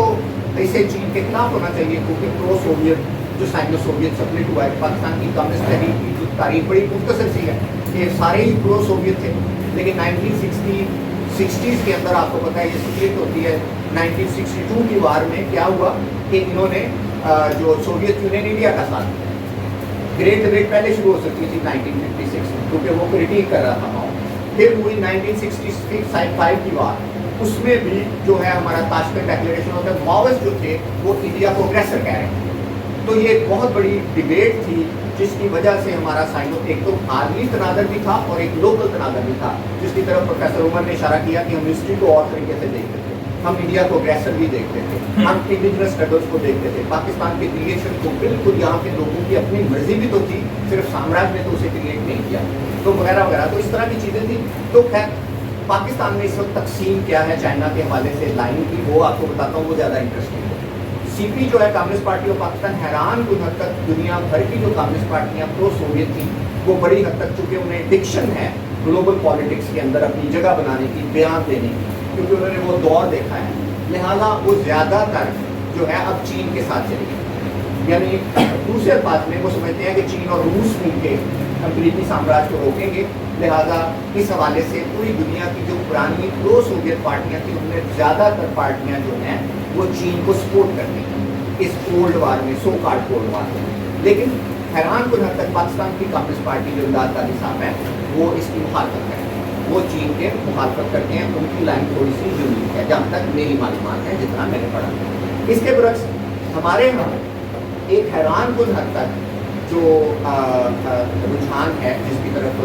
इसे चीन के खिलाफ होना चाहिए, क्योंकि प्रो सोवियत जो साइनो सोवियत स्प्लिट हुआ है, पाकिस्तान की कम्युनिस्ट तहरीक की जो तारीख बड़ी मुख्तसर सी है, ये सारे ही प्रो सोवियत थे, लेकिन 1960s के अंदर आपको पता है ये स्प्लिट होती है। 1962 की वार में क्या हुआ कि इन्होंने जो सोवियत यूनियन इंडिया का साथ दिया। ग्रेट डिबेट पहले शुरू हो सकती थी 1956 में, क्योंकि वो क्रिटिक कर रहा था माओ। फिर हुई 1965 की वार, उसमें भी जो है हमारा ताशकंद डिक्लेरेशन होता है, माओइस्ट जो थे वो इंडिया को अग्रेसर कह रहे थे। तो ये एक बहुत बड़ी डिबेट थी जिसकी वजह से हमारा साइनो एक तो आर्मी तनाज़र भी था और एक लोकल तनाज़र भी था, जिसकी तरफ प्रोफेसर उमर ने इशारा किया कि हम हिस्ट्री को और तरीके से देखते थे, हम इंडिया को अग्रेसर भी देखते थे, हम इंडिजिनस स्ट्रगल्स को देखते थे, पाकिस्तान के क्रिएशन को बिल्कुल यहाँ के लोगों की अपनी मर्जी भी तो थी, सिर्फ साम्राज्य ने तो उसे क्रिएट नहीं किया, तो वगैरह वगैरह, तो इस तरह की चीज़ें थी। तो खैर पाकिस्तान में इस वक्त तकसीम क्या है चाइना के हवाले से लाइन की, वो आपको बताता हूँ, वो ज़्यादा इंटरेस्टिंग है। सीपी जो है कम्युनिस्ट पार्टी ऑफ पाकिस्तान, हैरान कुछ हद तक दुनिया भर की जो कम्युनिस्ट पार्टियाँ प्रो सोवियत थी वो बड़ी हद तक, चूँकि उन्हें डिक्शन है ग्लोबल पॉलिटिक्स के अंदर अपनी जगह बनाने की, बयान देने की, क्योंकि उन्होंने वो दौर देखा है, लिहाजा वो ज़्यादातर जो है अब चीन के साथ चलेगी। यानी दूसरे अल्फाज में वो समझते हैं कि चीन और रूस मिलके अमरीकी साम्राज्य को रोकेंगे, लिहाजा इस हवाले से पूरी दुनिया की जो पुरानी प्रो सोवियत पार्टियाँ थी उनमें ज़्यादातर पार्टियाँ जो हैं वो चीन को सपोर्ट करती हैं इस कोल्ड वार में, सो कॉल्ड कोल्ड वार में। लेकिन हैरान कुछ हद तक पाकिस्तान की कम्युनिस्ट पार्टी जो इमदाद कादिर साहब है वो इसकी मुखालफत करते हैं, वो चीन के मुखालफत करते हैं, उनकी लाइन थोड़ी सी यूनिक है जहाँ तक मेरी मालूमात है, जितना मैंने पढ़ा। इसके बरक्स हमारे यहाँ एक हैरान कुछ हद तक जो रुझान है जिसकी तरफ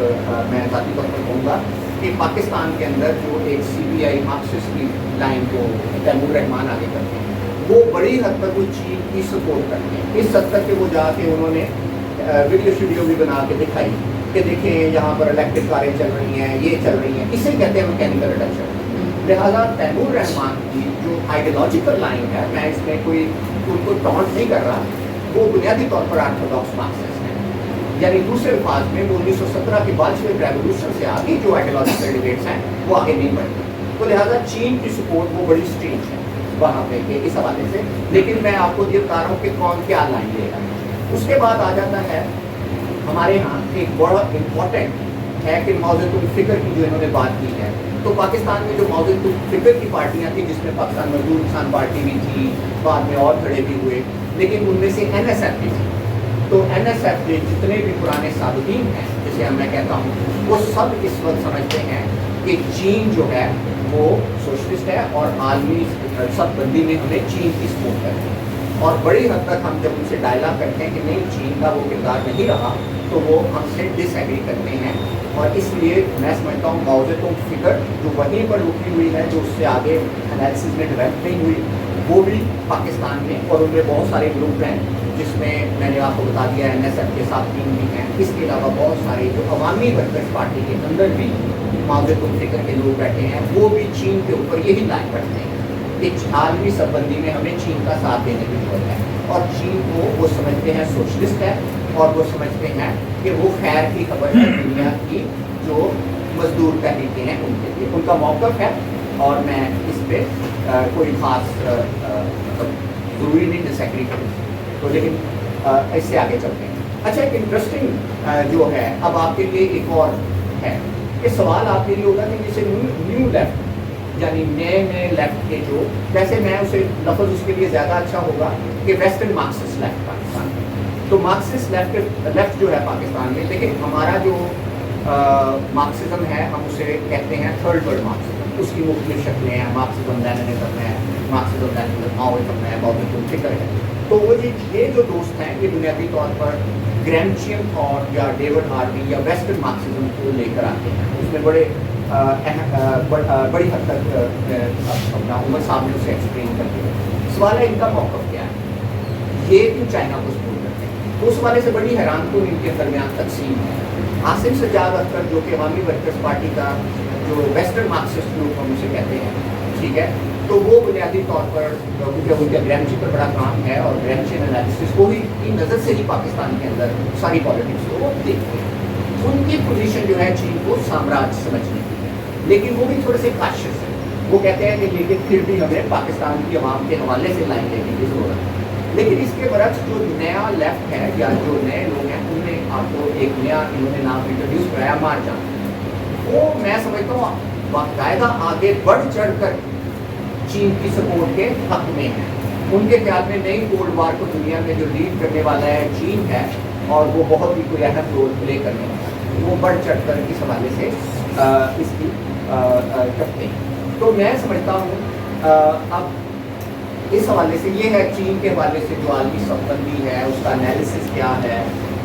मैं ज़ाती तौर पर कहूँगा कि पाकिस्तान के अंदर जो एक CPI मार्क्सिस्ट की लाइन को तैमूर रहमान आगे करते हैं, वो बड़ी हद तक वो चीन की सपोर्ट करते हैं, इस हद तक कि वो जाके उन्होंने वीडियो भी बना के दिखाई कि देखें यहाँ पर इलेक्ट्रिक कारें चल रही हैं, ये चल रही हैं, इसे कहते हैं मैकेनिकल रिडक्शन। लिहाजा तैमूर रहमान की जो आइडियोलॉजिकल लाइन है, मैं इसमें कोई उनको टॉन्ट नहीं कर रहा, वो बुनियादी तौर पर ऑर्थोडॉक्स मार्क्सिस्ट है। यानी दूसरे अल्फाज में वो 1917 के बाल्शेविक रेवोल्यूशन से आगे जो आइडियोलॉजिकल डिबेट्स हैं वो आगे नहीं बढ़ती, तो लिहाजा चीन की सपोर्ट वो बड़ी स्ट्रेंज है वहाँ पे के इस हवाले से। लेकिन मैं आपको ये बता रहा हूँ कि कौन क्या लाइन लेगा। उसके बाद आ जाता है हमारे यहाँ एक बड़ा इम्पोर्टेंट है कि मौजूद फिक्र की जो इन्होंने बात की है, तो पाकिस्तान में जो मौजूद फिक्र की पार्टियाँ थी जिसमें पाकिस्तान मजदूर किसान पार्टी भी थी, बाद में और खड़े भी हुए, लेकिन उनमें से NSF भी थी। तो NSF के जितने भी पुराने साबिकीन हैं, जिसे मैं कहता हूँ, वो सब इस वक्त समझते हैं कि चीन जो है वो सोशलिस्ट है और आलमी सबबंदी में हमें चीन की सपोर्ट करनी है। और बड़ी हद तक हम जब उनसे डायलॉग करते हैं कि नहीं चीन का वो किरदार नहीं रहा, तो वो हमसे डिसएग्री करते हैं। और इसलिए मैं समझता हूँ मौजूद फिक्र जो वहीं पर रुकी हुई है, जो उससे आगे एनालिसिस में डेवलप नहीं हुई, वो भी पाकिस्तान में, और उनमें बहुत सारे ग्रुप हैं जिसमें मैंने आपको बता दिया NSF के साथ टीम भी हैं। इसके अलावा बहुत सारे जो अवामी वर्कर्स पार्टी के अंदर भी मौजूद फिक्र के लोग बैठे हैं, वो भी चीन के ऊपर यही लाइन करते हैं कि आलमी सबबंदी में हमें चीन का साथ देने की जरूरत है। और चीन को वो समझते हैं सोशलिस्ट है, और वो समझते हैं कि वो खैर की खबर है दुनिया की जो मजदूर तहरीकें हैं उनके लिए, उनका मौक़िफ़ है। और मैं इस पर कोई ख़ास ज़रूरी नहीं डिसएग्री करूँ, तो लेकिन इससे आगे चलते हैं। अच्छा, एक इंटरेस्टिंग जो है अब आपके लिए एक और है कि सवाल आपके लिए होगा कि जैसे न्यू लेफ्ट यानी नए लेफ्ट के जो, वैसे मैं उसे लफ्ज़ उसके लिए ज़्यादा अच्छा होगा कि वेस्टर्न मार्क्सिस्ट लेफ्ट पाकिस्तान में। तो मार्क्सिस्ट लेफ्ट जो है पाकिस्तान में, देखिए हमारा जो मार्क्सिज्म है हम उसे कहते हैं थर्ड वर्ल्ड मार्क्सिज्म। उसकी मुख्तलिफ शक्लें हैं, मार्क्सिज्म लेनिनिज्म है, मार्क्सिज्म लेनिनिज्म माओइज्म है, बौद्धिज्म फिक्र है। तो वो ये जो दोस्त हैं ये बुनियादी तौर पर ग्रैमशियन और या डेविड हार्वी या वेस्टर्न मार्क्सिज्म को लेकर आते हैं। उसमें बड़ी हद तक अपना उमर साहब ने उसे एक्सप्लेन कर दिया। सवाल है इनका मौक़िफ़ क्या है, ये क्यों चाइना को सपोर्ट करते हैं। तो उस वाले से बड़ी हैरानकुन इनके दरमियान तकसीम है। आसिम सज्जाद अख्तर जो कि अवामी वर्कर्स पार्टी का जो वेस्टर्न मार्क्सिस्ट ग्रुप हम उसे कहते हैं, ठीक है, तो वो बुनियादी तौर पर क्योंकि उनका ग्रैमशी पर बड़ा काम है और ग्रैमशियन एनालिसिस को ही की नज़र से ही पाकिस्तान के अंदर सारी पॉलिटिक्स को वो देखते हैं। उनकी पोजीशन जो है चीन को साम्राज्य समझने की है, लेकिन वो भी थोड़े से काशिश है। वो कहते हैं कि लेकिन फिर भी हमें पाकिस्तान की आवाम के हवाले से लाइन लेने की ज़रूरत है। लेकिन इसके बरक्स जो नया लेफ्ट है या जो नए लोग हैं उनने आपको एक नया इन्होंने नाम इंट्रोड्यूस कराया मारजान। वो मैं समझता हूँ बाकायदा आगे बढ़ चढ़ कर चीन की सपोर्ट के हक में है। उनके ख्याल में नई कोल्ड वार को दुनिया में जो लीड करने वाला है चीन है और वो बहुत ही कोई अहम रोल प्ले करने वाला है। वो बढ़ चढ़ कर इस हवाले से इसकी करते हैं। तो मैं समझता हूँ अब इस हवाले से ये है चीन के हवाले से जो आलमी सफबंदी है उसका एनालिसिस क्या है,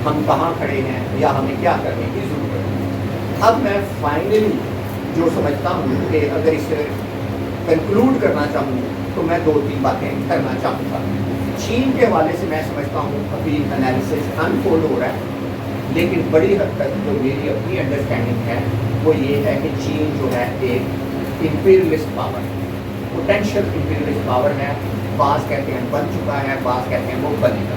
हम कहाँ खड़े हैं या हमें क्या करने की ज़रूरत है। अब मैं फाइनली जो समझता हूँ कि अगर इसे कंक्लूड करना चाहूँ तो मैं 2-3 बातें करना चाहूँगा। चीन के हवाले से मैं समझता हूँ अभी एनालिसिस अनफोल्ड हो रहा है, लेकिन बड़ी हद तक जो मेरी अपनी अंडरस्टैंडिंग है वो ये है कि चीन जो है एक इंपीरियलिस्ट पावर है, पोटेंशियल इंपीरियलिस्ट पावर है। बाज़ कहते हैं बन चुका है, बाज़ कहते हैं वो बनेगा।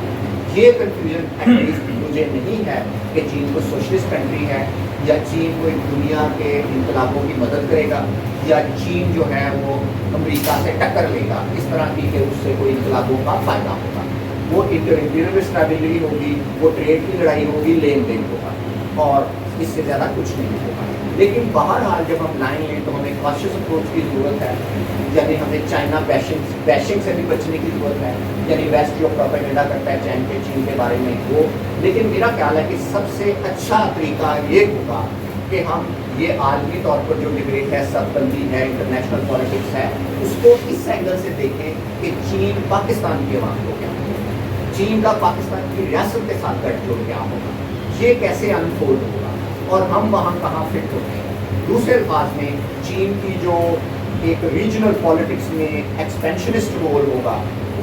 ये कन्फ्यूजन एटलीस्ट मुझे नहीं है कि चीन को सोशलिस्ट कंट्री है या चीन कोई दुनिया के इनकलाबों की मदद करेगा या चीन जो है वो अमेरिका से टक्कर लेगा इस तरह की कि उससे कोई इनकलाबों का फ़ायदा होगा। वो इंपीरियलिस्ट स्ट्रैटेजी होगी, वो ट्रेड की लड़ाई होगी, लेन देन होगा और इससे ज़्यादा कुछ नहीं होगा। लेकिन बहरहाल जब हम लाइन लें तो हमें कॉशियस अप्रोच की ज़रूरत है, यानी हमें चाइना बैशिंग से भी बचने की ज़रूरत है। यानी वेस्ट जो प्रोपेगेंडा करता है चीन के बारे में वो, लेकिन मेरा ख्याल है कि सबसे अच्छा तरीका ये होगा कि हम ये आलमी तौर पर जो डिबेट है, सबबंदी है, इंटरनेशनल पॉलिटिक्स है, उसको इस एंगल से देखें कि चीन पाकिस्तान की आवाम को क्या होगा, चीन का पाकिस्तान की रियासत के साथ गठजोड़ क्या होगा, ये कैसे अनफोल्ड होगा और हम वहाँ कहाँ फिट होते हैं। दूसरे अल्फाज में चीन की जो एक रीजनल पॉलिटिक्स में एक्सपेंशनिस्ट रोल होगा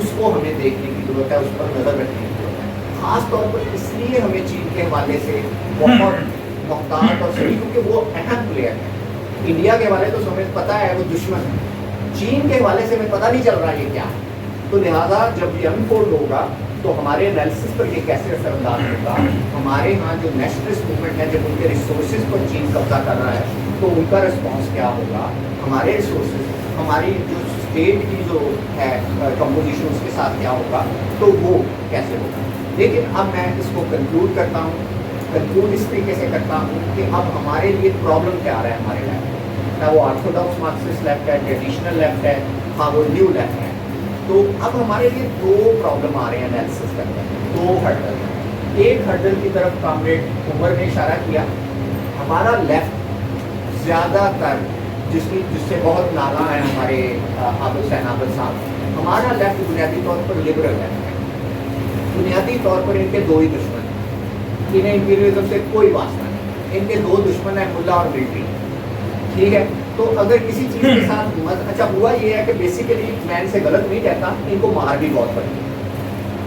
उसको हमें देखने की ज़रूरत है, उस पर नज़र रखने की ज़रूरत है। ख़ास तौर पर इसलिए हमें चीन के हवाले से बहुत मुहतात और सही, क्योंकि वो अहम प्लेयर है। इंडिया के हवाले तो हमें पता है वो दुश्मन है, चीन के हवाले से हमें पता नहीं चल रहा ये क्या है। तो लिहाजा जब ये अनफोल्ड होगा तो हमारे एनालिसिस पर ये कैसे असरअंदाज होगा। हमारे यहाँ जो नेशनलिस्ट मूवमेंट है जब उनके रिसोर्सेज पर चीन कब्जा कर रहा है तो उनका रिस्पॉन्स क्या होगा, हमारे रिसोर्सेज, हमारी जो स्टेट की जो है कंपोजिशन उसके साथ क्या होगा, तो वो कैसे होगा। लेकिन अब मैं इसको कंक्लूड करता हूँ, कंक्लूड इस तरीके से करता हूँ कि अब हमारे लिए प्रॉब्लम क्या आ रहा है हमारे लेफ्ट, चाहे वो ऑर्थोडॉक्स मार्क्सिस्ट लेफ्ट है, ट्रेडिशनल लेफ्ट है, हाँ वो न्यू लेफ्ट है। तो अब हमारे लिए 2 प्रॉब्लम आ रहे हैं एनालिसिस करने में, 2 हर्डल। एक हर्डल की तरफ कामरेड उमर ने इशारा किया, हमारा लेफ्ट ज़्यादातर जिससे बहुत नाला है हमारे आबिद हुसैन आबिद साहब, हमारा लेफ्ट बुनियादी तौर पर लिबरल है। बुनियादी तौर पर इनके 2 ही दुश्मन हैं, इन्हें इंपीरियलिज्म से कोई वास्ता नहीं, इनके 2 दुश्मन हैं, मुल्ला और मिलिट्री, ठीक है। तो अगर किसी चीज़ के साथ अच्छा हुआ ये है कि बेसिकली मैं इनसे गलत नहीं कहता, इनको मार भी बहुत पड़ी है,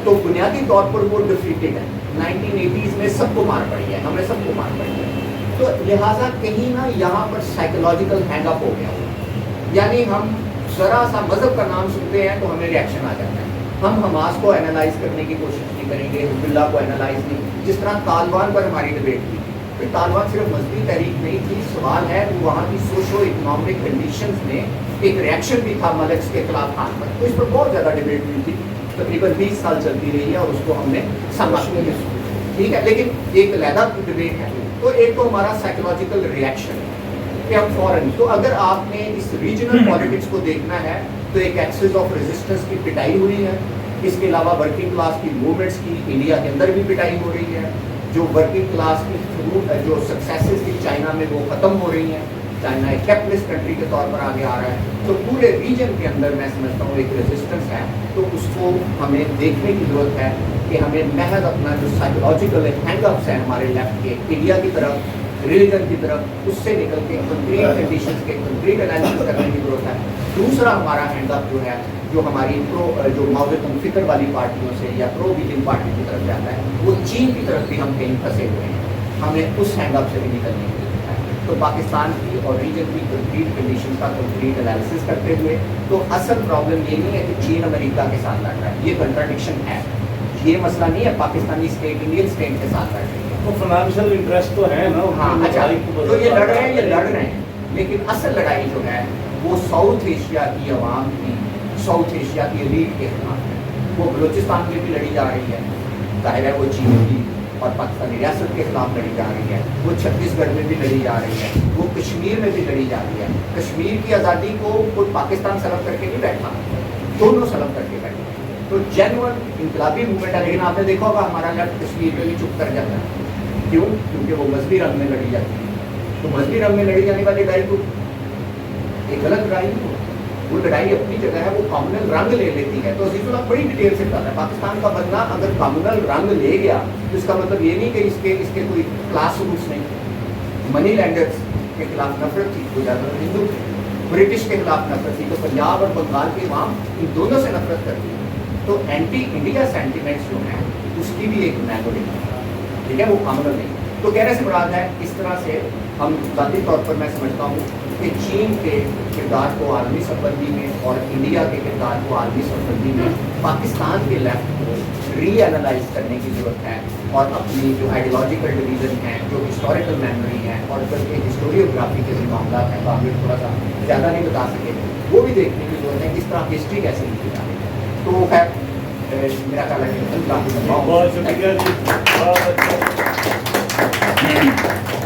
तो बुनियादी तौर पर वो डिफीटेड है। 1980s में सबको मार पड़ी है, हमें सबको मार पड़ी है। तो लिहाजा कहीं ना यहाँ पर साइकोलॉजिकल हैंगअप हो गया हो, यानी हम ज़रा सा मज़हब का नाम सुनते हैं तो हमें रिएक्शन आ जाता है। हम हमास को एनालाइज करने की कोशिश नहीं करेंगे, हिज़्बुल्लाह को एनालाइज नहीं, जिस तरह तालिबान पर हमारी डिबेट थी। तो तालिबान सिर्फ मजहबी तहरीक नहीं थी, सवाल है वो वहाँ की सोशो इकनॉमिक कंडीशंस में एक रिएक्शन भी था मलिक्स के खिलाफ खान पर। तो इस पर बहुत ज़्यादा डिबेट हुई थी, तकरीबन 20 साल चलती रही है और उसको हमने समझ लिया, ठीक है। लेकिन एक अलहदा डिबेट है। تو ایک تو ہمارا سائیکولوجیکل ریئیکشن ہے کہ ہم فوراً، تو اگر آپ نے اس ریجنل پالیٹکس کو دیکھنا ہے تو ایک ایکسس آف ریزسٹنس کی پٹائی ہوئی ہے. اس کے علاوہ ورکنگ کلاس کی موومنٹس کی انڈیا کے اندر بھی پٹائی ہو رہی ہے. جو ورکنگ کلاس کی جو سکسیسز تھی چائنا میں وہ ختم ہو رہی ہیں. چائنا ایک کیپٹلسٹ کنٹری کے طور پر آگے آ رہا ہے. تو پورے ریجن کے اندر میں سمجھتا ہوں ایک ریزسٹنس ہے. تو اس کو ہمیں دیکھنے کی ضرورت ہے کہ ہمیں محض اپنا جو سائیکولوجیکل ہینگ اپس ہیں ہمارے لیفٹ کے انڈیا کی طرف ریلیجن کی طرف اس سے نکل کے کنکریٹ کنڈیشنز کے کنکریٹ انالیسس کرنے کی ضرورت ہے. دوسرا ہمارا ہینڈ اپ جو ہے جو ہماری جو معاوضۃ فکر والی پارٹیوں سے یا پرو بیجنگ پارٹی کی طرف جاتا ہے وہ چین کی طرف بھی ہم کہیں پھنسے ہوئے ہیں. ہمیں اس ہینڈ اپ سے بھی نکلنے کی ضرورت ہے. تو پاکستان کی اور ریجن کی کنکریٹ کنڈیشن کا کنکریٹ انالیسس کرتے ہوئے تو اصل پرابلم یہ نہیں ہے کہ چین امریکہ کے ساتھ لڑ رہا ہے. یہ کنٹراڈکشن ہے. یہ مسئلہ نہیں ہے پاکستانی اسٹیٹ انڈین اسٹیٹ کے ساتھ لڑ رہی ہے. وہ فائنینشیل انٹرسٹ تو ہے نا. ہاں اچھا تو یہ لڑ رہے ہیں لیکن اصل لڑائی جو ہے وہ ساؤتھ ایشیا کی عوام کی ساؤتھ ایشیا کی ایلیٹ کے خلاف ہے. وہ بلوچستان میں بھی لڑی جا رہی ہے. ظاہر ہے وہ چین کی اور پاکستانی ریاست کے خلاف لڑی جا رہی ہے. وہ چھتیس گڑھ میں بھی لڑی جا رہی ہے. وہ کشمیر میں بھی لڑی جا رہی ہے. کشمیر کی آزادی کو کوئی پاکستان سلب کر کے نہیں بیٹھا, دونوں سلب کر کے بیٹھے. تو جینوئن انقلابی موومنٹ ہے. لیکن آپ نے دیکھا ہوگا ہمارا لیفٹ کشمیر میں بھی چپ کر جاتا ہے. کیوں؟ کیونکہ وہ مذہبی رنگ میں لڑی جاتی ہے. تو مذہبی رنگ میں لڑی جانے والی لڑائی کو ایک غلط لڑائی نہیں ہوتی. وہ لڑائی اپنی جگہ ہے, وہ کامنل رنگ لے لیتی ہے. تو عزیز اللہ بڑی ڈیٹیل سے بتاتا ہے پاکستان کا بندہ اگر کامنل رنگ لے گیا تو اس کا مطلب یہ نہیں کہ اس کے کوئی کلاس روٹس نہیں. منی لینڈرز کے خلاف نفرت تھی, وہ زیادہ ہندو تھے. برٹش کے خلاف نفرت تھی, تو پنجاب اور بنگال کے عوام ان دونوں سے نفرت کرتی ہے. تو اینٹی انڈیا سینٹیمنٹس جو ہیں اس کی بھی ایک میتھڈ ہے, ٹھیک ہے, وہ کامنل نہیں. تو کہنے سے مراد ہے اس طرح سے ہم ذاتی طور پر میں سمجھتا ہوں کہ چین کے کردار کو عالمی سربندی میں اور انڈیا کے کردار کو عالمی سربندی میں پاکستان کے لیفٹ کو ری اینالائز کرنے کی ضرورت ہے. اور اپنی جو آئیڈیالوجیکل ڈویژن ہیں, جو ہسٹوریکل میموری ہیں اور جو ہسٹوریوگرافی کے جو معاملات ہیں وہ ہمیں تھوڑا سا زیادہ نہیں بتا سکے, وہ بھی دیکھنے کی ضرورت ہے کس طرح ہسٹری کیسے لکھی جا رہی ہے. تو خیر میرا خیال ہے کہ بہت شکریہ جی.